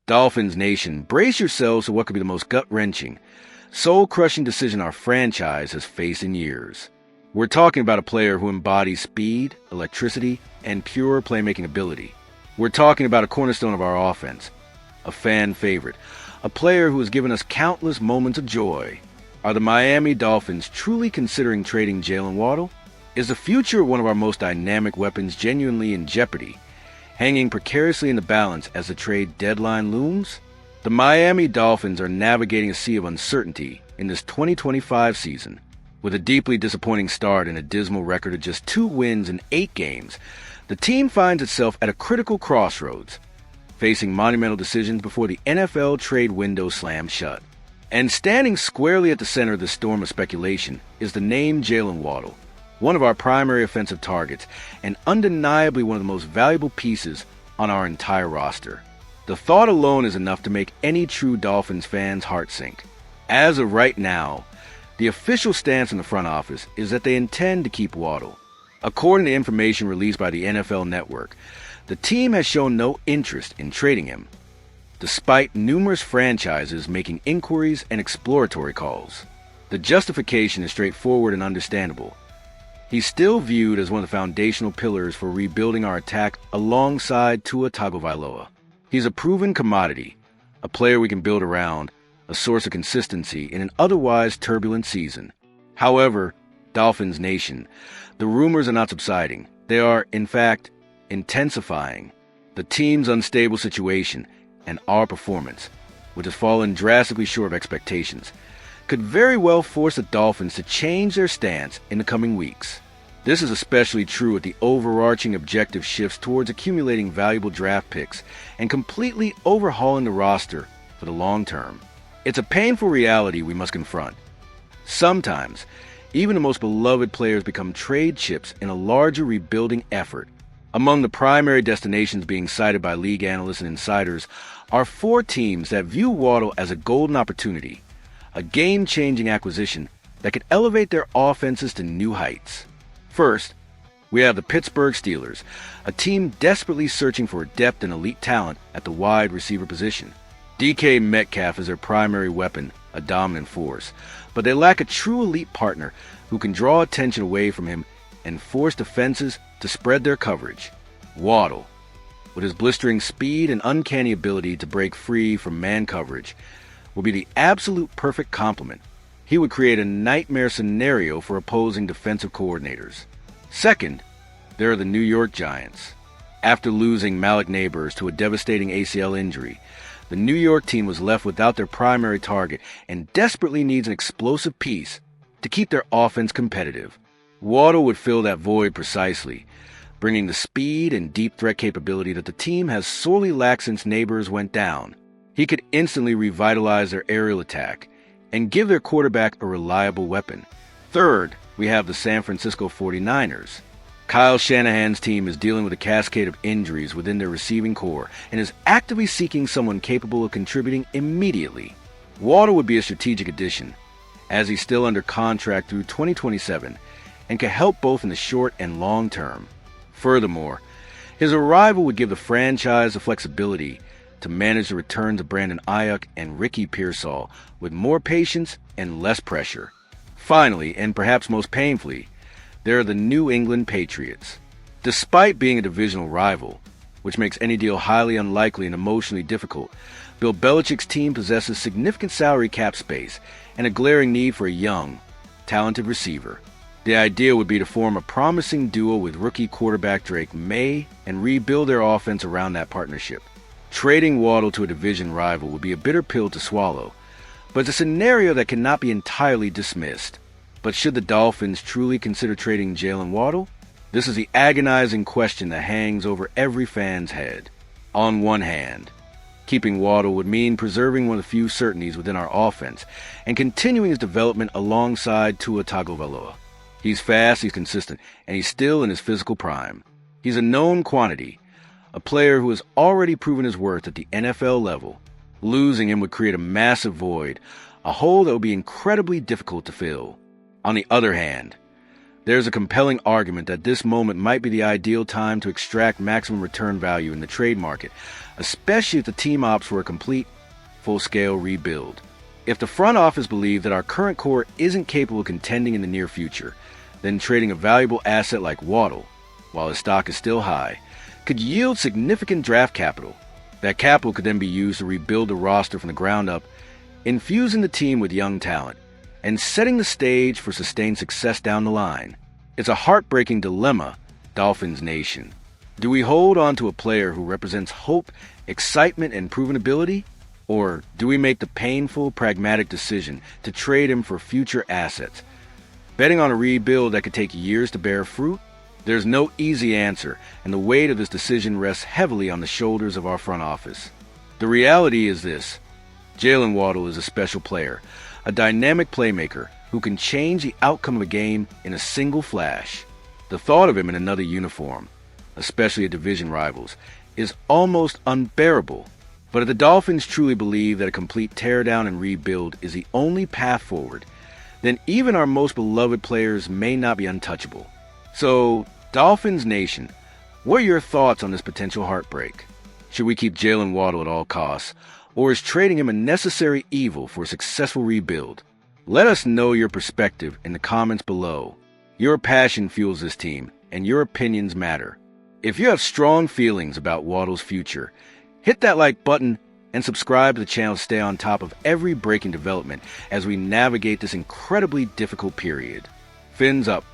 Dolphins Nation, brace yourselves for what could be the most gut-wrenching, soul-crushing decision our franchise has faced in years. We're talking about a player who embodies speed, electricity, and pure playmaking ability. We're talking about a cornerstone of our offense, a fan favorite, a player who has given us countless moments of joy. Are the Miami Dolphins truly considering trading Jaylen Waddle? Is the future of one of our most dynamic weapons genuinely in jeopardy, hanging precariously in the balance as the trade deadline looms? The Miami Dolphins are navigating a sea of uncertainty in this 2025 season. With a deeply disappointing start and a dismal record of just 2 wins in 8 games, the team finds itself at a critical crossroads, facing monumental decisions before the NFL trade window slams shut. And standing squarely at the center of the storm of speculation is the name Jaylen Waddle, one of our primary offensive targets and undeniably one of the most valuable pieces on our entire roster. The thought alone is enough to make any true Dolphins fan's heart sink. As of right now, the official stance in the front office is that they intend to keep Waddle. According to information released by the NFL Network, the team has shown no interest in trading him, despite numerous franchises making inquiries and exploratory calls. The justification is straightforward and understandable. He's still viewed as one of the foundational pillars for rebuilding our attack alongside Tua Tagovailoa. He's a proven commodity, a player we can build around, a source of consistency in an otherwise turbulent season. However, Dolphins Nation, the rumors are not subsiding. They are, in fact, intensifying. The team's unstable situation and our performance, which has fallen drastically short of expectations, could very well force the Dolphins to change their stance in the coming weeks. This is especially true with the overarching objective shifts towards accumulating valuable draft picks and completely overhauling the roster for the long term. It's a painful reality we must confront. Sometimes, even the most beloved players become trade chips in a larger rebuilding effort. Among the primary destinations being cited by league analysts and insiders are 4 teams that view Waddle as a golden opportunity, a game-changing acquisition that could elevate their offenses to new heights. First, we have the Pittsburgh Steelers, a team desperately searching for depth and elite talent at the wide receiver position. DK Metcalf is their primary weapon, a dominant force, but they lack a true elite partner who can draw attention away from him and force defenses to spread their coverage. Waddle, with his blistering speed and uncanny ability to break free from man coverage, will be the absolute perfect complement. He would create a nightmare scenario for opposing defensive coordinators. Second, there are the New York Giants. After losing Malik Nabers to a devastating ACL injury, the New York team was left without their primary target and desperately needs an explosive piece to keep their offense competitive. Waddle would fill that void precisely, bringing the speed and deep threat capability that the team has sorely lacked since Nabers went down. He could instantly revitalize their aerial attack and give their quarterback a reliable weapon. Third, we have the San Francisco 49ers. Kyle Shanahan's team is dealing with a cascade of injuries within their receiving core and is actively seeking someone capable of contributing immediately. Waddle would be a strategic addition, as he's still under contract through 2027 and can help both in the short and long term. Furthermore, his arrival would give the franchise the flexibility to manage the returns of Brandon Ayuk and Ricky Pearsall with more patience and less pressure. Finally, and perhaps most painfully, there are the New England Patriots. Despite being a divisional rival, which makes any deal highly unlikely and emotionally difficult, Bill Belichick's team possesses significant salary cap space and a glaring need for a young, talented receiver. The idea would be to form a promising duo with rookie quarterback Drake May and rebuild their offense around that partnership. Trading Waddle to a division rival would be a bitter pill to swallow, but it's a scenario that cannot be entirely dismissed. But should the Dolphins truly consider trading Jaylen Waddle? This is the agonizing question that hangs over every fan's head. On one hand, keeping Waddle would mean preserving one of the few certainties within our offense and continuing his development alongside Tua Tagovailoa. He's fast, he's consistent, and he's still in his physical prime. He's a known quantity, a player who has already proven his worth at the NFL level. Losing him would create a massive void, a hole that would be incredibly difficult to fill. On the other hand, There's a compelling argument that this moment might be the ideal time to extract maximum return value in the trade market, especially if the team opts for a complete, full-scale rebuild. If the front office believe that our current core isn't capable of contending in the near future, then trading a valuable asset like Waddle, while his stock is still high, could yield significant draft capital. That capital could then be used to rebuild the roster from the ground up, infusing the team with young talent, and setting the stage for sustained success down the line. It's a heartbreaking dilemma, Dolphins Nation. Do we hold on to a player who represents hope, excitement, and proven ability? Or do we make the painful, pragmatic decision to trade him for future assets? Betting on a rebuild that could take years to bear fruit? There's no easy answer, and the weight of this decision rests heavily on the shoulders of our front office. The reality is this: Jaylen Waddle is a special player, a dynamic playmaker who can change the outcome of a game in a single flash. The thought of him in another uniform, especially at division rivals, is almost unbearable. But if the Dolphins truly believe that a complete teardown and rebuild is the only path forward, then even our most beloved players may not be untouchable. So, Dolphins Nation, what are your thoughts on this potential heartbreak? Should we keep Jaylen Waddle at all costs, or is trading him a necessary evil for a successful rebuild? Let us know your perspective in the comments below. Your passion fuels this team, and your opinions matter. If you have strong feelings about Waddle's future, hit that like button and subscribe to the channel to stay on top of every breaking development as we navigate this incredibly difficult period. Fins up.